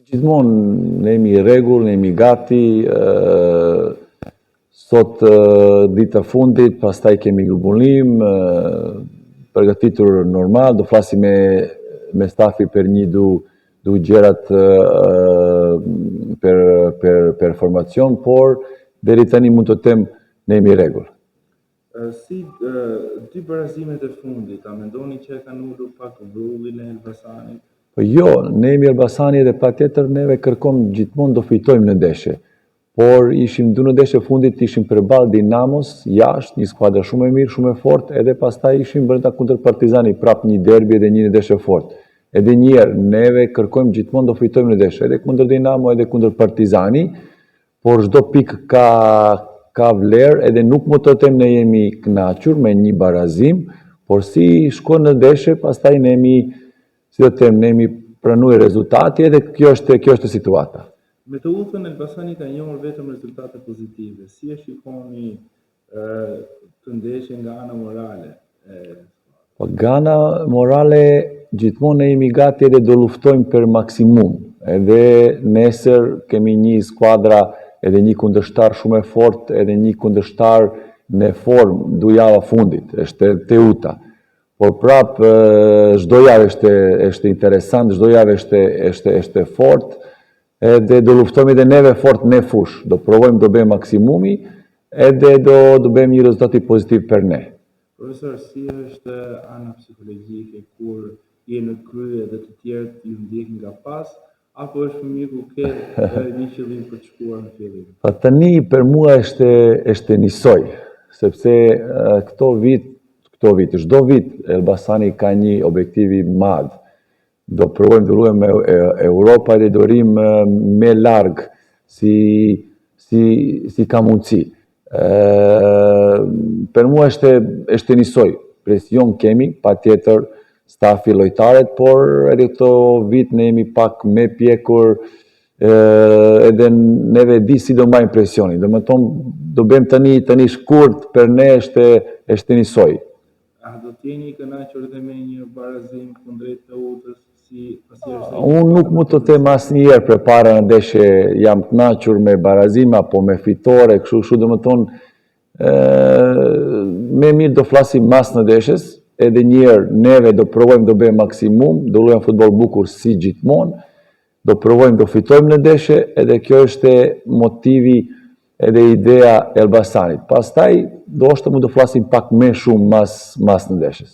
Gjithmonë ne jemi rregull, ne jemi gati, sot dita fundit, pastaj kemi grumbullim, përgatitur normal, do flasim me stafi për një du gjërat për formacion, por deri tani mund të them ne jemi rregull. Si dy barazimet e fundit, a mendoni që e kanë ulur pak vrullin e Elbasanit? Po jo, ne jemi Elbasani edhe patjetër neve kërkon gjithmonë do fitojmë në ndeshje. Por ishim dy në ndeshje fundit, ishim përballë Dinamos, jashtë, një skuadër shumë e mirë, shumë e fortë, edhe pastaj ishim brenda kundër Partizani, prap një derbi edhe një ndeshje fortë. Edhe një herë, neve kërkojmë gjithmonë do fitojmë në ndeshje, edhe kundër Dinamo, edhe kundër Partizani, por çdo pikë ka vlerë, edhe nuk më të them ne jemi kënaqur me një barazim, por si shkon në ndeshje, pastaj ne jemi si do të them, ne jemi pranuar rezultati edhe kjo është situata. Me të udhën Elbasani ka njohur vetëm rezultate pozitive. Si e shikoni të ndeshjen nga ana morale? Po nga ana morale gjithmonë ne jemi gati edhe do luftojmë për maksimum. Edhe nesër kemi një skuadra edhe një kundërshtar shumë e fortë, edhe një kundërshtar në formë du java fundit, është Teuta. Por prap, çdo javë është interesant, çdo javë është fort, edhe do luftojmë edhe neve fort në fush. Do provojmë do bëjmë maksimumi, edhe do bëjmë një rezultati pozitiv për ne. Profesor, si është ana psikologjike kur je në krye dhe të tjerët ju ndjekin nga pas, apo është fëmijë ku ke një qëllim për të shkuar në fillim? Pa tani për mua është njësoj, sepse çdo vit Elbasani ka një objektivi madh. Do provojmë të luajmë Europa dhe do rim me larg si ka mundësi. Për mua është njësoj. Presion kemi, patjetër stafi lojtarët, por edhe këto vit ne jemi pak me pjekur edhe neve di si do mbajmë presionin. Do më thonë, do bëjmë tani shkurt për ne është njësoj. A do t'jeni kënaqur edhe me një barazim kundrejt Teutës? Unë nuk mund të them asnjëherë përpara në ndeshje jam kënaqur me barazim apo me fitore, kështu do të thonë më mirë do flasim mas në ndeshjes, edhe një herë neve do provojmë do bëjmë maksimum, do luajmë futboll bukur si gjithmonë, do provojmë do fitojmë në ndeshje, edhe kjo është motivi edhe ideja Elbasanit. Pastaj do mund të flasim pak më shumë mas në ndeshjes.